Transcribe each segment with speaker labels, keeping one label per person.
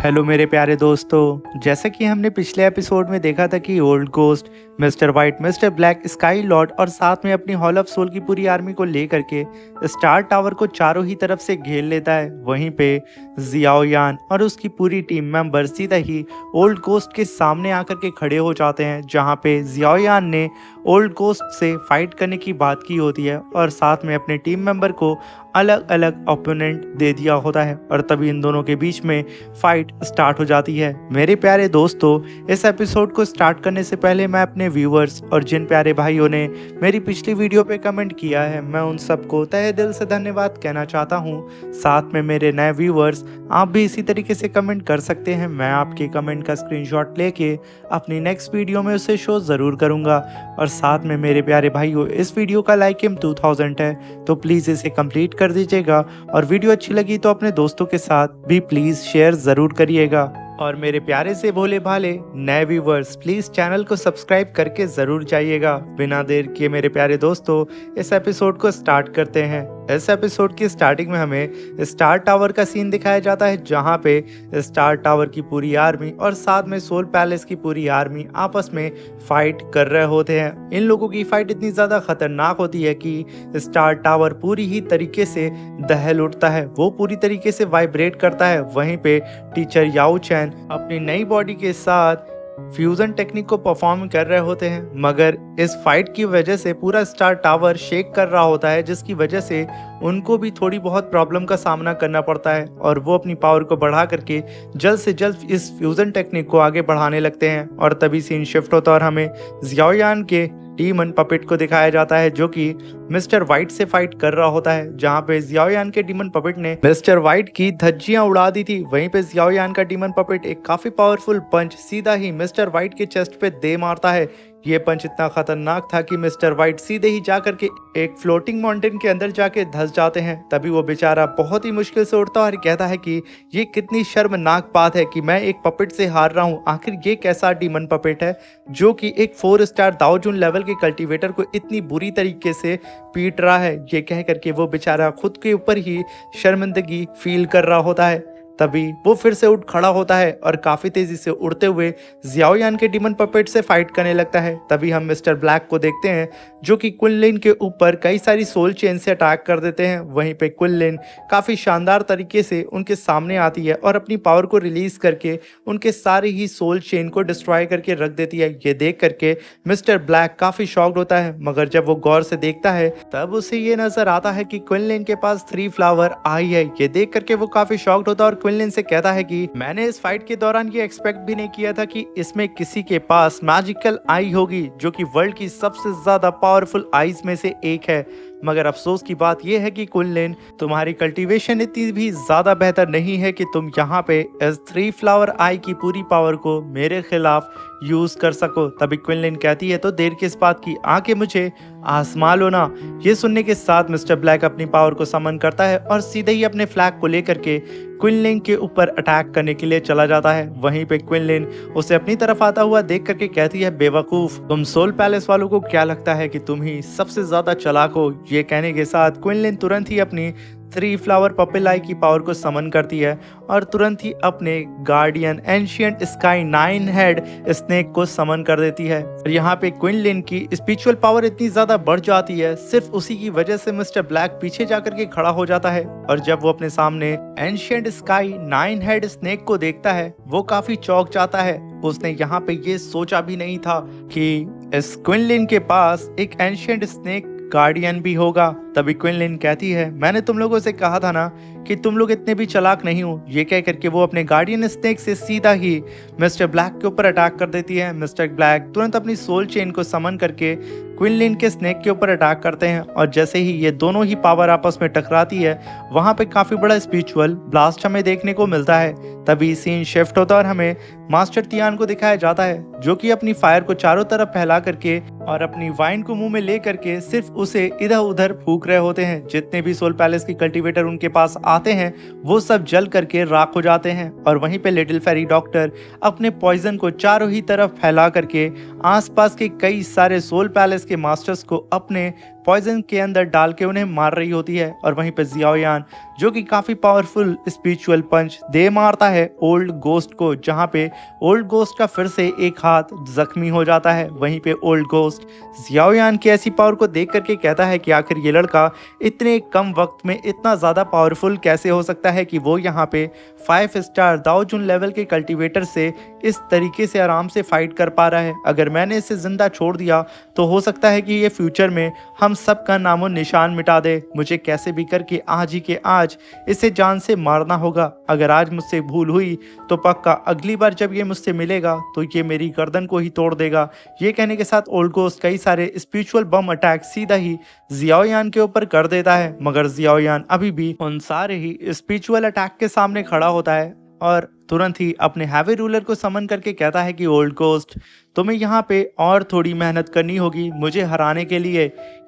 Speaker 1: Hello मेरे प्यारे दोस्तों, जैसा कि हमने पिछले एपिसोड में देखा था कि old ghost, mister white, mister black, sky Lord और साथ में अपनी हॉल ऑफ सोल की पूरी आर्मी को लेकर के स्टार टावर को चारों ही तरफ से घेर लेता है। वहीं पे जियाओ यान और उसकी पूरी टीम मेंबर सीधा ही ओल्ड घोस्ट के सामने आकर के खड़े हो जाते हैं, जहां पे जियाओ यान ने ओल्ड घोस्ट से फाइट करने की बात की होती है और साथ में अपने टीम मेंबर को अलग अलग ओपोनेंट दे दिया होता है और तभी इन दोनों के बीच में फाइट स्टार्ट हो जाती है। मेरे प्यारे दोस्तों, इस एपिसोड को स्टार्ट करने से पहले मैं अपने व्यूअर्स और जिन प्यारे भाइयों ने मेरी पिछली वीडियो पे कमेंट किया है, मैं उन सबको तहे दिल से धन्यवाद कहना चाहता हूँ। साथ में मेरे नए व्यूअर्स, आप भी इसी तरीके से कमेंट कर सकते हैं। मैं आपके कमेंट का स्क्रीनशॉट लेके अपनी नेक्स्ट वीडियो में उसे शो ज़रूर करूँगा। और साथ में मेरे प्यारे भाइयों, इस वीडियो का लाइक 2000 है, तो प्लीज़ इसे कंप्लीट कर दीजिएगा और वीडियो अच्छी लगी तो अपने दोस्तों के साथ भी प्लीज़ शेयर ज़रूर करिएगा। और मेरे प्यारे से भोले भाले नए व्यूवर्स, प्लीज चैनल को सब्सक्राइब करके जरूर जाइएगा। बिना देर किए मेरे प्यारे दोस्तों, इस एपिसोड को स्टार्ट करते हैं। इस एपिसोड की स्टार्टिंग में हमें स्टार टावर का सीन दिखाया जाता है, जहां पे स्टार टावर की पूरी आर्मी और साथ में सोल पैलेस की पूरी आर्मी आपस में फाइट कर रहे होते हैं। इन लोगों की फाइट इतनी ज्यादा खतरनाक होती है कि स्टार टावर पूरी ही तरीके से दहल उठता है, वो पूरी तरीके से वाइब्रेट करता है। वहीं पे टीचर याओ चैन अपनी नई बॉडी के साथ फ्यूजन टेक्निक को परफॉर्म कर रहे होते हैं, मगर इस फाइट की वजह से पूरा स्टार टावर शेक कर रहा होता है, जिसकी वजह से उनको भी थोड़ी बहुत प्रॉब्लम का सामना करना पड़ता है और वो अपनी पावर को बढ़ा करके जल्द से जल्द इस फ्यूजन टेक्निक को आगे बढ़ाने लगते हैं। और तभी सीन शिफ्ट होता है और हमें जियाओ यान के डीमन पपेट को दिखाया जाता है, जो कि मिस्टर वाइट से फाइट कर रहा होता है। जहां पे जियाओ यान के डीमन पपेट ने मिस्टर वाइट की धज्जियां उड़ा दी थी। वहीं पे जियाओ यान का डीमन पपेट एक काफी पावरफुल पंच सीधा ही मिस्टर वाइट के चेस्ट पे दे मारता है। ये पंच इतना खतरनाक था कि मिस्टर वाइट सीधे ही जाकर के एक फ्लोटिंग माउंटेन के अंदर जाके धंस जाते हैं। तभी वो बेचारा बहुत ही मुश्किल से उठता है और कहता है कि ये कितनी शर्मनाक बात है कि मैं एक पपेट से हार रहा हूँ। आखिर ये कैसा डीमन पपेट है जो कि एक 4 स्टार दाओ जुन लेवल के कल्टीवेटर को इतनी बुरी तरीके से पीट रहा है। ये कह करके वो बेचारा खुद के ऊपर ही शर्मिंदगी फील कर रहा होता है। तभी वो फिर से उठ खड़ा होता है और काफी तेजी से उड़ते हुए जियाओ यान के डीमन पपेट से फाइट करने लगता है। तभी हम मिस्टर ब्लैक को देखते हैं, जो कि क्विनलिन के ऊपर कई सारी सोल चेन से अटैक कर देते हैं। वहीं पे क्विनलिन काफी शानदार तरीके से उनके सामने आती है और अपनी पावर को रिलीज करके उनके सारे ही सोल चेन को डिस्ट्रॉय करके रख देती है। ये देख करके मिस्टर ब्लैक काफी शॉक्ड होता है, मगर जब वो गौर से देखता है तब उसे ये नजर आता है कि क्विनलिन के पास 3 फ्लावर आई है। ये देख करके वो काफी शॉक्ड होता है और क्विनलिन से कहता है कि मैंने इस फाइट के दौरान ये एक्सपेक्ट भी नहीं किया था कि इसमें किसी के पास मैजिकल आई होगी, जो कि वर्ल्ड की सबसे ज्यादा पावरफुल आईज में से एक है। मगर अफसोस की बात यह है कि क्विनलिन, तुम्हारी कल्टीवेशन इतनी भी ज्यादा बेहतर नहीं है कि तुम यहाँ पे इस 3 फ्लावर आई की पूरी पावर को मेरे खिलाफ यूज कर सको। तभी क्विनलिन कहती है, तो देर किस बात की, आके मुझे आजमा लो ना। ये सुनने के साथ मिस्टर ब्लैक अपनी पावर को समन करता है और सीधे ही अपने फ्लैग को लेकर के क्विनलिन के ऊपर अटैक करने के लिए चला जाता है। वहीं पे क्विनलिन उसे अपनी तरफ आता हुआ देख करके कहती है, बेवकूफ, तुम सोल पैलेस वालों को क्या लगता है कि तुम ही सबसे ज्यादा चालाक हो। ये कहने के साथ क्विनलिन तुरंत ही अपनी 3 फ्लावर पपेल आई की पावर को समन करती है और तुरंत ही अपने guardian ancient sky 9 head snake को समन कर देती है। और यहाँ पे क्विनलिन की स्पिरिचुअल पावर इतनी ज्यादा बढ़ जाती है, सिर्फ उसी की वजह से मिस्टर ब्लैक पीछे जाकर के खड़ा हो जाता है। और जब वो अपने सामने एंशिएंट स्काई 9 हेड स्नेक को देखता है, वो काफी चौंक जाता है। उसने यहाँ पे ये सोचा भी नहीं था कि इस क्विनलिन के पास एक एंशिएंट स्नेक गार्डियन भी होगा। तभी क्विनलिन कहती है, मैंने तुम लोगों से कहा था ना कि तुम लोग इतने भी चालाक नहीं हो। ये कह करके वो अपने गार्डियन स्नेक से सीधा ही मिस्टर ब्लैक के ऊपर अटैक कर देती है। मिस्टर ब्लैक तुरंत अपनी सोल चेन को समन करके क्विनलिन के स्नेक के ऊपर अटैक करते हैं और जैसे ही ये दोनों ही पावर आपस में टकराती है, वहां पे काफी बड़ा स्पिरिचुअल ब्लास्ट हमें देखने को मिलता है। तभी सीन शिफ्ट होता है और हमें मास्टर तियान को दिखाया जाता है, जो कि अपनी फायर को चारों तरफ फैला करके और अपनी वाइन को मुंह में ले करके सिर्फ उसे इधर उधर फूक रहे होते हैं। जितने भी सोल पैलेस के कल्टीवेटर उनके पास आते हैं, वो सब जल करके राख हो जाते हैं। और वहीं पे लिटिल फेरी डॉक्टर अपने पॉइजन को चारों ही तरफ फैला करके आसपास के कई सारे सोल पैलेस के मास्टर्स को अपने पॉइजन के अंदर डाल के उन्हें मार रही होती है। और वहीं पे जियाओयान जो कि काफी पावरफुल स्पिरिचुअल पंच दे मारता है ओल्ड गोस्ट को, जहां पे ओल्ड गोस्ट का फिर से एक हाथ जख्मी हो जाता है। वहीं पे ओल्ड गोस्ट जियाओयान की ऐसी पावर को देख करके कहता है कि आखिर ये लड़का इतने कम वक्त में इतना ज़्यादा पावरफुल कैसे हो सकता है कि वो यहाँ पे 5 स्टार दाओ जुन लेवल के कल्टीवेटर से इस तरीके से आराम से फाइट कर पा रहा है। अगर मैंने इसे ज़िंदा छोड़ दिया तो हो सकता है कि ये फ्यूचर में हम सब का नामो निशान मिटा दे। मुझे कैसे भी करके आज ही के आज इसे जान से मारना होगा। अगर आज मुझसे भूल हुई तो पक्का अगली बार जब ये मुझसे मिलेगा तो ये मेरी गर्दन को ही तोड़ देगा। ये कहने के साथ ओल्ड गोस्ट कई सारे स्पिरिचुअल बम अटैक सीधा ही जियाओयान के ऊपर कर देता है, मगर जियाओयान अभी भी उन सारे ही स्पिरिचुअल अटैक के सामने खड़ा होता है और तुरंत ही अपने हैवी रूलर को समन करके कहता है कि ओल्ड गोस्ट तुम्हें यहाँ पे और थोड़ी मेहनत करनी होगी मुझे हराने के लिए।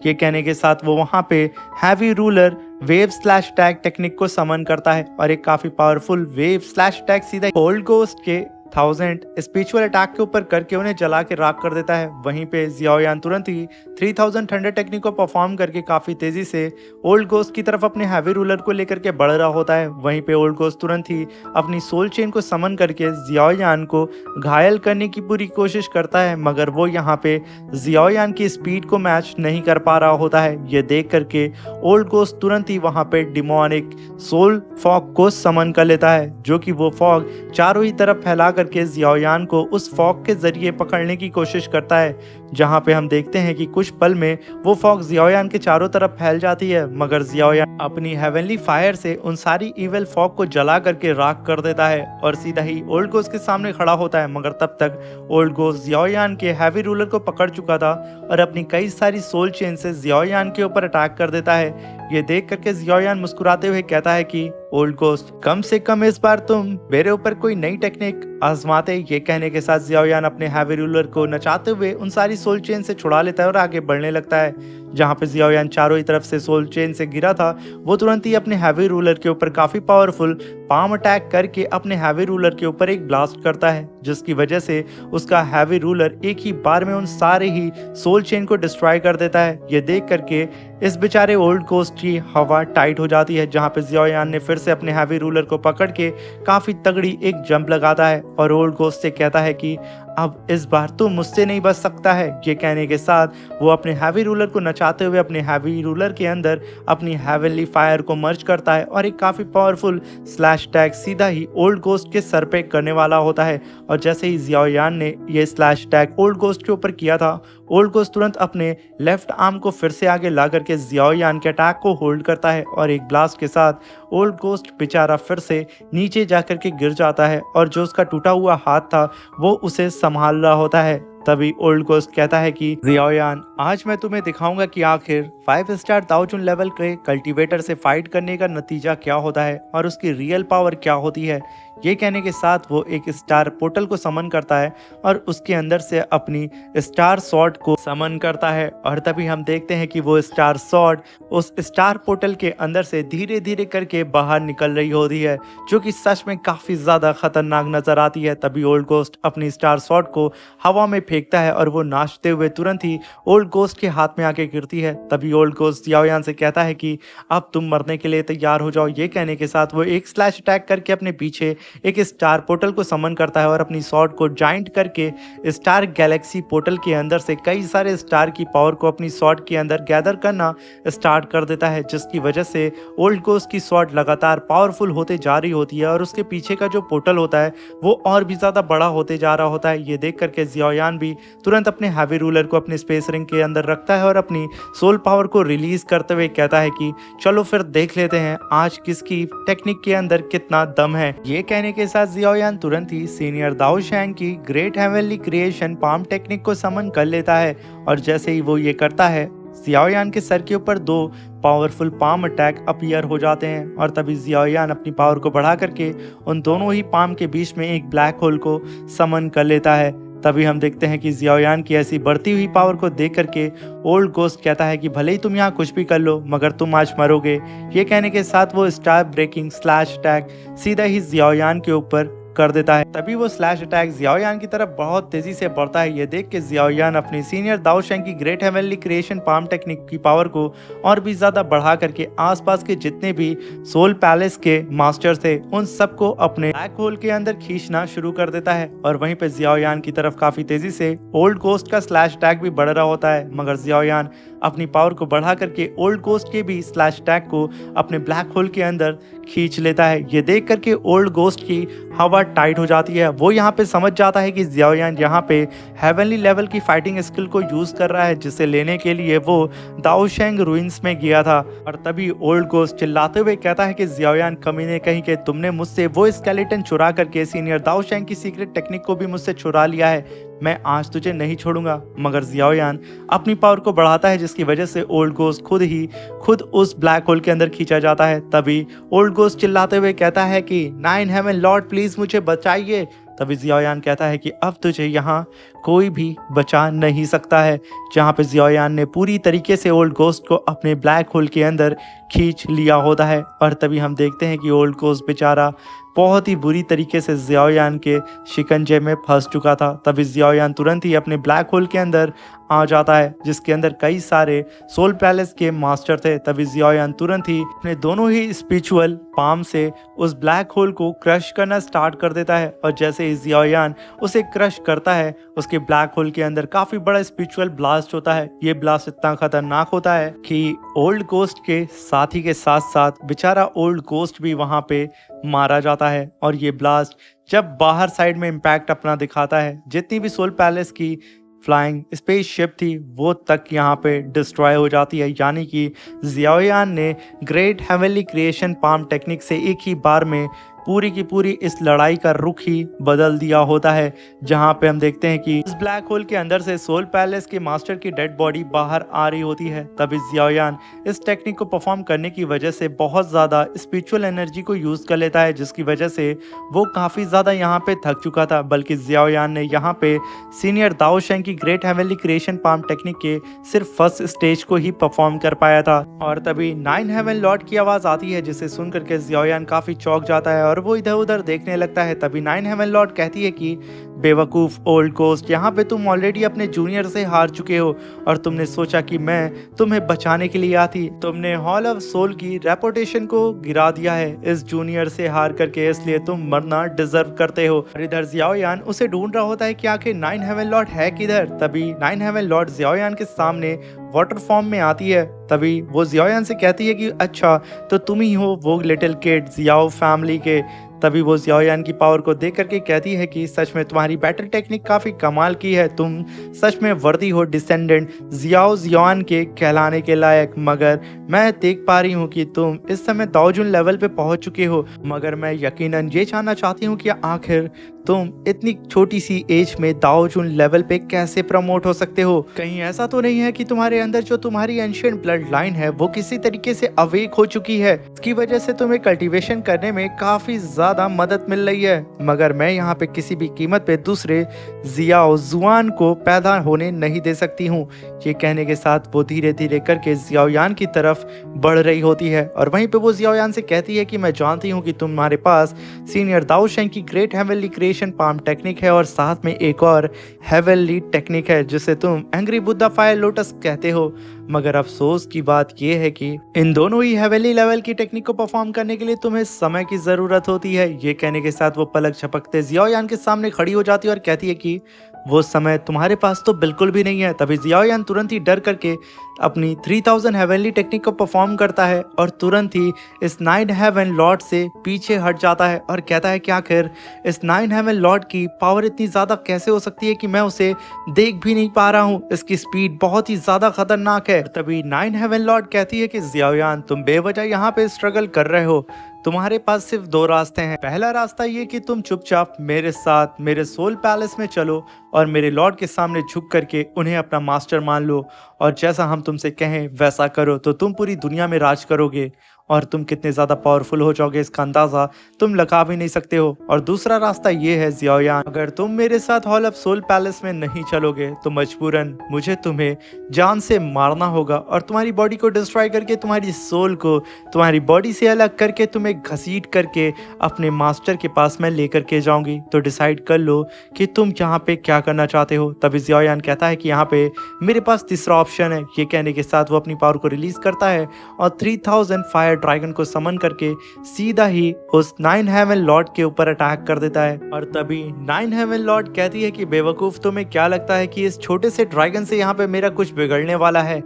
Speaker 1: ये कहने के साथ वो वहाँ पे heavy ruler wave slash tag technique को समन करता है और एक काफी पावरफुल वेव स्लैश टैग सीधा ओल्ड गोस्ट के 1000 स्पिरिचुअल अटैक के ऊपर करके उन्हें जला के राख कर देता है। वहीं पे जियाओयान तुरंत ही 3000 थंडर टेक्निक को परफॉर्म करके काफी तेजी से ओल्ड गोस्ट की तरफ अपने हैवी रूलर को लेकर के बढ़ रहा होता है। वहीं पे ओल्ड गोस्ट तुरंत ही अपनी सोल चेन को समन करके जियाओयान को घायल करने की पूरी कोशिश करता है, मगर वो यहाँ पे जियाओयान की स्पीड को मैच नहीं कर पा रहा होता है। ये देख करके ओल्ड गोस्ट तुरंत ही वहाँ पे डिमोनिक सोल फॉग को समन कर लेता है, जो कि वो फॉग चारों ही तरफ फैला करके जियाओयान को उस फॉग के जरिए पकड़ने की कोशिश करता है। जहां पे हम देखते हैं कि कुछ पल में वो फॉग जियाओयान के चारों तरफ फैल जाती है, मगर जियाओयान अपनी हेवनली फायर से उन सारी इविल फॉग को जला करके राख कर देता है और सीधा ही ओल्ड गोस्ट के सामने खड़ा होता है। मगर तब तक ओल्ड गोस्ट जियाओयान के हैवी रूलर को पकड़ चुका था और अपनी कई सारी सोल चेन से जियाओयान के ऊपर अटैक कर देता है। ये देख करके जियाओयान मुस्कुराते हुए कहता है कि ओल्ड गोस्ट कम से कम इस बार तुम मेरे ऊपर कोई नई टेक्निक आजमाते। ये कहने के साथ जियाओयान अपने हैवी रूलर को नचाते हुए उन सारी सोल चेन से छुड़ा लेता है और आगे बढ़ने लगता है। जहां पे जियाओयान चारों ही तरफ से सोल चेन से गिरा था, वो तुरंत ही अपने हैवी रूलर के ऊपर काफी पावरफुल पाम अटैक करके अपने हैवी रूलर के ऊपर एक ब्लास्ट करता है, जिसकी वजह से उसका हैवी रूलर एक ही बार में उन सारे ही सोल चेन को डिस्ट्रॉय कर देता है। ये देख करके इस बेचारे ओल्ड गोस्ट की हवा टाइट हो जाती है, जहां पे जियाओयान ने फिर से अपने हैवी रूलर को पकड़ के काफी तगड़ी एक जंप लगाता है और ओल्ड गोस्ट से कहता है कि अब इस बार तो मुझसे नहीं बच सकता है। ये कहने के साथ वो अपने हैवी रूलर को नचाते हुए अपने हैवी रूलर के अंदर अपनी हेवनली फायर को मर्ज करता है और एक काफी पावरफुल स्लैश टैग सीधा ही ओल्ड गोस्ट के सर पे करने वाला होता है। और जैसे ही जियाओयान ने ये स्लैश टैग ओल्ड गोस्ट के ऊपर किया था, ओल्ड गोस्ट तुरंत अपने लेफ्ट आर्म को फिर से आगे ला करके जियाओयान के अटैक को होल्ड करता है और एक ब्लास्ट के साथ ओल्ड गोस्ट बेचारा फिर से नीचे जाकर के गिर जाता है और जो उसका टूटा हुआ हाथ था वो उसे संभाल रहा होता है। तभी ओल्ड गोस्ट कहता है कि जियाओयान आज मैं तुम्हें दिखाऊंगा कि आखिर 5 स्टार दाओ जुन लेवल के कल्टीवेटर से फाइट करने का नतीजा क्या होता है और उसकी रियल पावर क्या होती है। ये कहने के साथ वो एक स्टार पोर्टल को समन करता है और उसके अंदर से अपनी स्टार सॉर्ड को समन करता है और तभी हम देखते हैं कि वो स्टार सॉर्ड उस स्टार पोर्टल के अंदर से धीरे धीरे करके बाहर निकल रही होती है, जो कि सच में काफी ज्यादा खतरनाक नजर आती है। तभी ओल्ड गोस्ट अपनी स्टार सॉर्ड को हवा में फेंकता है और वो नाचते हुए तुरंत ही ओल्ड गोस्ट के हाथ में आके गिरती है। तभी ओल्ड गोस्ट जियाओयान से कहता है कि अब तुम मरने के लिए तैयार हो जाओ। ये कहने के साथ वो एक स्लैश अटैक करके अपने पीछे एक स्टार पोर्टल को समन करता है और अपनी स्वॉर्ड को जॉइंट करके स्टार गैलेक्सी पोर्टल के अंदर से कई सारे स्टार की पावर को अपनी स्वॉर्ड के अंदर गैदर करना स्टार्ट कर देता है, जिसकी वजह से ओल्ड गोस्ट की स्वॉर्ड लगातार पावरफुल होते जा रही होती है और उसके पीछे का जो पोर्टल होता है वो और भी ज्यादा बड़ा होते जा रहा होता है। ये देख करके जियाओयान भी तुरंत अपने हैवी रूलर को अपने स्पेस रिंग के अंदर रखता है और अपनी सोल पावर को रिलीज करते हुए कहता है कि चलो फिर देख लेते हैं आज किसकी टेक्निक के अंदर कितना दम है। ये कहने के साथ जियाओयान तुरंत ही सीनियर दाओ शैंग की great heavenly creation palm technique को समन कर लेता है और जैसे ही वो ये करता है जियाओयान के सर के ऊपर 2 पावरफुल पाम अटैक अपीयर हो जाते हैं और तभी जियाओयान अपनी पावर को बढ़ा करके उन दोनों ही पाम के बीच में एक ब्लैक होल को समन कर लेता है। तभी हम देखते हैं कि जियाओयान की ऐसी बढ़ती हुई पावर को देख करके ओल्ड गोस्ट कहता है कि भले ही तुम यहाँ कुछ भी कर लो मगर तुम आज मरोगे। ये कहने के साथ वो स्टार ब्रेकिंग स्लैश अटैक सीधा ही जियाओयान के ऊपर कर देता है। तभी वो स्लैश अटैक जियाओयान की तरफ बहुत तेजी से बढ़ता है। ये देख के जियाओयान अपनी सीनियर दाओ शेंग की great heavenly creation palm technique की पावर को और भी ज्यादा बढ़ा करके आसपास के जितने भी सोल पैलेस के मास्टर थे उन सबको अपने ब्लैक होल के अंदर खींचना शुरू कर देता है। और वहीं पे जियाओयान की तरफ काफी तेजी से ओल्ड गोस्ट का स्लैश अटैक भी बढ़ रहा होता है, मगर जियाओयान अपनी पावर को बढ़ा करके ओल्ड गोस्ट के भी स्लैश अटैक को अपने ब्लैक होल के अंदर खींच लेता है। ये देख करके ओल्ड गोस्ट की हवा टाइट हो जाती है। वो यहाँ पे समझ जाता है कि जियाओयान यहाँ पे हेवनली लेवल की फाइटिंग स्किल को यूज कर रहा है, जिसे लेने के लिए वो दाओ शेंग रूइंस में गया था। और तभी ओल्ड गोस्ट चिल्लाते हुए कहता है कि जियाओयान कमीने कहीं के तुमने मुझसे वो स्केलेटन चुरा करके सीनियर दाओ शेंग की सीक्रेट टेक्निक को भी मुझसे चुरा लिया है, मैं आज तुझे नहीं छोड़ूंगा। मगर जियाओयान अपनी पावर को बढ़ाता है, जिसकी वजह से ओल्ड गोस्ट खुद उस ब्लैक होल के अंदर खींचा जाता है। तभी ओल्ड गोस्ट चिल्लाते हुए कहता है कि 9 हेवन लॉर्ड प्लीज मुझे बचाइए। तभी जियाओयान कहता है कि अब तुझे यहाँ कोई भी बचा नहीं सकता है। जहाँ पे जियाओयान ने पूरी तरीके से ओल्ड गोस्ट को अपने ब्लैक होल के अंदर खींच लिया होता है। और तभी हम देखते हैं कि ओल्ड गोस्ट बेचारा बहुत ही बुरी तरीके से जियाओयान के शिकंजे में फंस चुका था। तभी जियाओयान तुरंत ही अपने ब्लैक होल के अंदर आ जाता है, जिसके अंदर कई सारे सोल पैलेस के मास्टर थे। तभी जियाओयान तुरंत ही अपने दोनों ही स्पिरिचुअल पाम से उस ब्लैक होल को क्रश करना स्टार्ट कर देता है। और जैसे ही जियाओयान उसे क्रश करता है, उसके ब्लैक होल के अंदर काफी बड़ा स्पिरिचुअल ब्लास्ट होता है। ये ब्लास्ट इतना खतरनाक होता है कि ओल्ड गोस्ट के साथी के साथ साथ बेचारा ओल्ड गोस्ट भी वहां पे मारा जाता है। और ये ब्लास्ट जब बाहर साइड में इम्पैक्ट अपना दिखाता है, जितनी भी सोल पैलेस की फ्लाइंग स्पेसशिप थी वो तक यहाँ पे डिस्ट्रॉय हो जाती है। यानी कि जियाओयान ने great heavenly creation palm technique से एक ही बार में पूरी की पूरी इस लड़ाई का रुख ही बदल दिया होता है। जहां पे हम देखते हैं कि इस ब्लैक होल के अंदर से सोल पैलेस के मास्टर की डेड बॉडी बाहर आ रही होती है। तभी जियाओयान इस टेक्निक को परफॉर्म करने की वजह से बहुत ज़्यादा स्पिरिचुअल एनर्जी को यूज़ कर लेता है, जिसकी वजह से वो काफ़ी ज़्यादा यहाँ पे थक चुका था। बल्कि जियाओयान ने यहाँ पे सीनियर दाओ शेंग की great heavenly creation palm technique के सिर्फ फर्स्ट स्टेज को ही परफॉर्म कर पाया था। और तभी 9 हेवन लॉर्ड की आवाज़ आती है, जिसे सुन करके जियाओयान काफ़ी चौंक जाता है और वो इधर उधर देखने लगता है। तभी 9 हेवन लॉर्ड कहती है कि बेवकूफ ओल्ड गोस्ट, यहाँ पे तुम ऑलरेडी अपने जूनियर से हार चुके हो और तुमने सोचा कि मैं तुम्हें बचाने के लिए आती। तुमने हॉल ऑफ सोल की रेपुटेशन को गिरा दिया है इस जूनियर से हार करके, इसलिए तुम मरना डिजर्व करते हो। और इधर जियाओयान उसे ढूंढ रहा होता है कि आखिर 9 हेवन लॉर्ड है किधर। तभी 9 हेवन लॉर्ड जियाओयान के सामने वाटर फॉर्म में आती है। तभी वो जियाओयान से कहती है कि अच्छा तो तुम ही हो वो लिटिल किड जियाओ फैमिली के। तभी वो जियाओयान की पावर को देख करके कहती है कि सच में तुम्हारी बैटल टेक्निक काफी कमाल की है, तुम सच में वर्दी हो डिसेंडेंट जियाओ जियान के कहलाने के लायक। मगर मैं देख पा रही हूँ कि तुम इस समय दाओजुन लेवल पे पहुंच चुके हो, मगर मैं यकीनन ये जानना चाहती हूँ कि आखिर तुम इतनी छोटी सी एज में दाओजुन लेवल पे कैसे प्रमोट हो सकते हो। कहीं ऐसा तो नहीं है कि तुम्हारे अंदर जो तुम्हारी एंशिएंट ब्लड लाइन है वो किसी तरीके से अवेक हो चुकी है, इसकी वजह से तुम्हें कल्टीवेशन करने में काफी ज्यादा मदद मिल रही है। मगर मैं यहाँ पे किसी भी कीमत पे दूसरे जियाओ जुआन को पैदा होने नहीं दे सकती हूँ। ये कहने के साथ वो धीरे धीरे करके जियाओयान की तरफ बढ़ रही होती है। और वहीं पे वो जियाओयान से कहती है कि मैं जानती हूँ कि तुम्हारे पास सीनियर दाओ शेंग की great heavenly creation palm technique है और साथ में एक और हेवनली टेक्निक है जिसे तुम एंग्री बुद्धा फायर लोटस कहते हो। मगर अफसोस की बात यह है कि इन दोनों ही हेवनली लेवल की टेक्निक को परफॉर्म करने के लिए तुम्हें समय की जरूरत होती है। ये कहने के साथ वो पलक झपकते जियाओयान के सामने खड़ी हो जाती है और कहती है कि वो समय तुम्हारे पास तो बिल्कुल भी नहीं है। तभी जियाओयान तुरंत ही डर करके अपनी 3000 हेवनली टेक्निक को परफॉर्म करता है और तुरंत ही इस 9 हेवन लॉर्ड से पीछे हट जाता है और कहता है कि आखिर इस 9 हेवन लॉर्ड की पावर इतनी ज़्यादा कैसे हो सकती है कि मैं उसे देख भी नहीं पा रहा हूँ, इसकी स्पीड बहुत ही ज़्यादा खतरनाक है। तभी 9 हेवन लॉर्ड कहती है कि जियाओयान तुम बेवजह यहाँ पे स्ट्रगल कर रहे हो, तुम्हारे पास सिर्फ दो रास्ते हैं। पहला रास्ता ये कि तुम चुपचाप मेरे साथ मेरे सोल पैलेस में चलो और मेरे लॉर्ड के सामने झुक करके उन्हें अपना मास्टर मान लो और जैसा हम तुमसे कहें वैसा करो तो तुम पूरी दुनिया में राज करोगे। और तुम कितने ज़्यादा पावरफुल हो जाओगे इसका अंदाज़ा तुम लगा भी नहीं सकते हो। और दूसरा रास्ता ये है ज़ियाओयान, अगर तुम मेरे साथ हॉल ऑफ सोल पैलेस में नहीं चलोगे तो मजबूरन मुझे तुम्हें जान से मारना होगा और तुम्हारी बॉडी को डिस्ट्रॉय करके तुम्हारी सोल को तुम्हारी बॉडी से अलग करके तुम्हें घसीट करके अपने मास्टर के पास मैं लेकर के जाऊंगी। तो डिसाइड कर लो कि तुम यहाँ पे क्या करना चाहते हो। तभी ज़ियाओयान कहता है कि यहाँ पे मेरे पास तीसरा ऑप्शन है। ये कहने के साथ वो अपनी पावर को रिलीज करता है और 3000 फायर ड्रैगन को समन करके सीधा ही उस 9 हेवन लॉर्ड के ऊपर अटैक कर देता है। और तभी 9 हेवन लॉर्ड कहती है कि बेवकूफ, तुम्हें क्या लगता है कि इस छोटे से ड्रैगन से यहाँ पे मेरा कुछ बिगड़ने वाला है?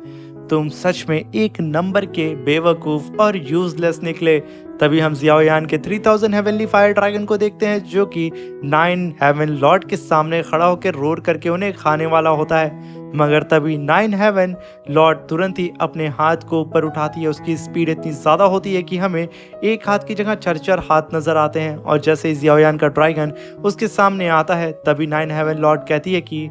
Speaker 1: तुम सच में एक नंबर के बेवकूफ और यूजलेस निकले। तभी हम ज़ियाओयान के 3000 हेवनली फायर ड्रैगन को देखते हैं जो कि 9 हेवन लॉर्ड के सामने खड़ा होकर रोर करके उन्हें खाने वाला होता है। मगर तभी 9 हेवन लॉर्ड तुरंत ही अपने हाथ को ऊपर उठाती है। उसकी स्पीड इतनी ज़्यादा होती है कि हमें एक हाथ की जगह 4-4 हाथ नज़र आते हैं। और जैसे ही ज़ियाओयान का ड्रैगन उसके सामने आता है तभी 9 हेवन लॉर्ड कहती है कि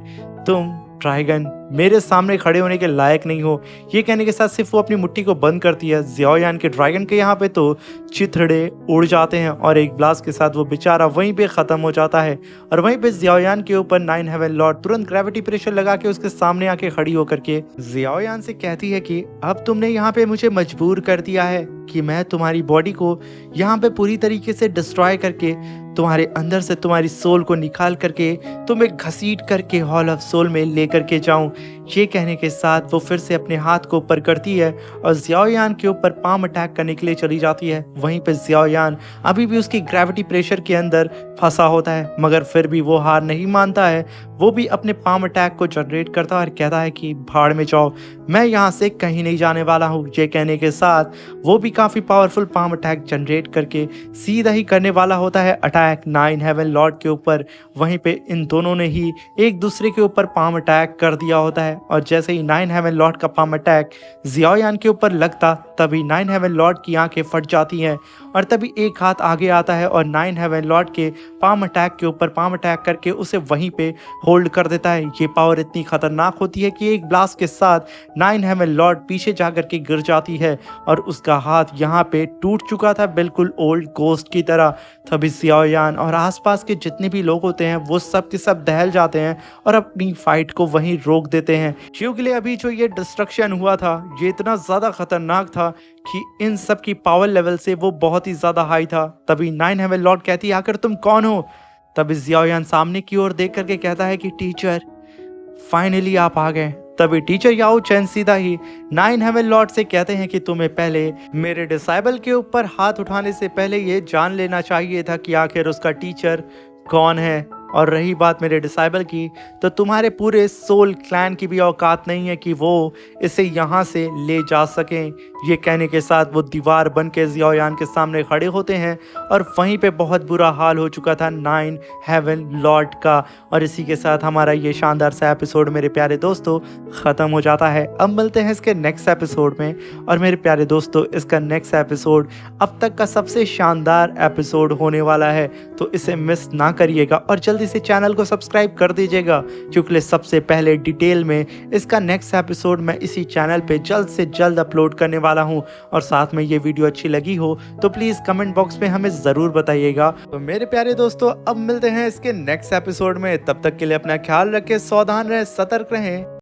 Speaker 1: तुम ड्रैगन मेरे सामने खड़े होने के लायक नहीं हो। ये कहने के साथ सिर्फ वो अपनी मुट्ठी को बंद करती है। ज़ियाओयान के ड्रैगन के यहाँ पे तो चिथड़े उड़ जाते हैं और एक ब्लास्ट के साथ वो बेचारा वहीं पे ख़त्म हो जाता है। और वहीं पे ज़ियाओयान के ऊपर 9 हेवन लॉर्ड तुरंत ग्रेविटी प्रेशर लगा के उसके सामने आके खड़ी होकर के ज़ियाओयान से कहती है कि अब तुमने यहाँ पे मुझे मजबूर कर दिया है कि मैं तुम्हारी बॉडी को यहाँ पे पूरी तरीके से डिस्ट्रॉय करके तुम्हारे अंदर से तुम्हारी सोल को निकाल करके तुम्हें घसीट करके हॉल ऑफ सोल में लेकर के जाऊं। ये कहने के साथ वो फिर से अपने हाथ को ऊपर करती है और ज़ियाओयान के ऊपर पाम अटैक करने के लिए चली जाती है। वहीं पे ज़ियाओयान अभी भी उसकी ग्रेविटी प्रेशर के अंदर फंसा होता है मगर फिर भी वो हार नहीं मानता है। वो भी अपने पाम अटैक को जनरेट करता है और कहता है कि भाड़ में जाओ, मैं यहाँ से कहीं नहीं जाने वाला हूँ। ये कहने के साथ वो भी काफ़ी पावरफुल पाम अटैक जनरेट करके सीधा ही करने वाला होता है अटैक 9 हेवन लॉर्ड के ऊपर। वहीं पे इन दोनों ने ही एक दूसरे के ऊपर पाम अटैक कर दिया होता है और जैसे ही 9 हेवन लॉर्ड का पाम अटैक ज़ियाओयान के ऊपर लगता तभी 9 हेवन लॉर्ड की आंखें फट जाती हैं और तभी एक हाथ आगे आता है और 9 हेवन लॉर्ड के पाम अटैक के ऊपर पाम अटैक करके उसे वहीं पे होल्ड कर देता है। ये पावर इतनी खतरनाक होती है कि एक ब्लास्ट के साथ 9 हेवन लॉर्ड पीछे जा करके गिर जाती है और उसका हाथ यहाँ पे टूट चुका था बिल्कुल ओल्ड गोस्ट की तरह। तभी ज़ियाओयान और आसपास के जितने भी लोग होते हैं वो सब के सब दहल जाते हैं और अपनी फाइट को वहीं रोक देते हैं क्योंकि अभी जो ये डिस्ट्रक्शन हुआ था ये इतना ज़्यादा खतरनाक था कि इन सब की पावर लेवल से वो बहुत ही ज़्यादा हाई था। तभी 9 हेवन लॉर्ड कहती है आखिर तुम कौन हो? तभी ज़ियाओयान सामने की ओर देख करके कहता है कि टीचर फाइनली आप आ गए। तभी टीचर याओ चैन सीधा ही 9 हेवन लॉर्ड से कहते हैं कि तुम्हें पहले मेरे डिसाइबल के ऊपर हाथ उठाने से पहले ये जान लेना चाहिए था कि आखिर उसका टीचर कौन है। और रही बात मेरे डिसाइबल की तो तुम्हारे पूरे सोल क्लैन की भी औकात नहीं है कि वो इसे यहाँ से ले जा सकें। ये कहने के साथ वो दीवार बन के ज़ियाओयान के सामने खड़े होते हैं और वहीं पे बहुत बुरा हाल हो चुका था 9 हेवन लॉर्ड का। और इसी के साथ हमारा ये शानदार सा एपिसोड मेरे प्यारे दोस्तों ख़त्म हो जाता है। अब मिलते हैं इसके नेक्स्ट एपिसोड में। और मेरे प्यारे दोस्तों इसका नेक्स्ट एपिसोड अब तक का सबसे शानदार एपिसोड होने वाला है तो इसे मिस ना करिएगा और जल्दी से चैनल को सब्सक्राइब कर दीजिएगा क्योंकि सबसे पहले डिटेल में इसका नेक्स्ट एपिसोड मैं इसी चैनल पे जल्द से जल्द अपलोड करने वाला हूं। और साथ में ये वीडियो अच्छी लगी हो तो प्लीज कमेंट बॉक्स में हमें जरूर बताइएगा। तो मेरे प्यारे दोस्तों अब मिलते हैं इसके नेक्स्ट एपिसोड में। तब तक के लिए अपना ख्याल रखें, सावधान रहें, सतर्क रहें।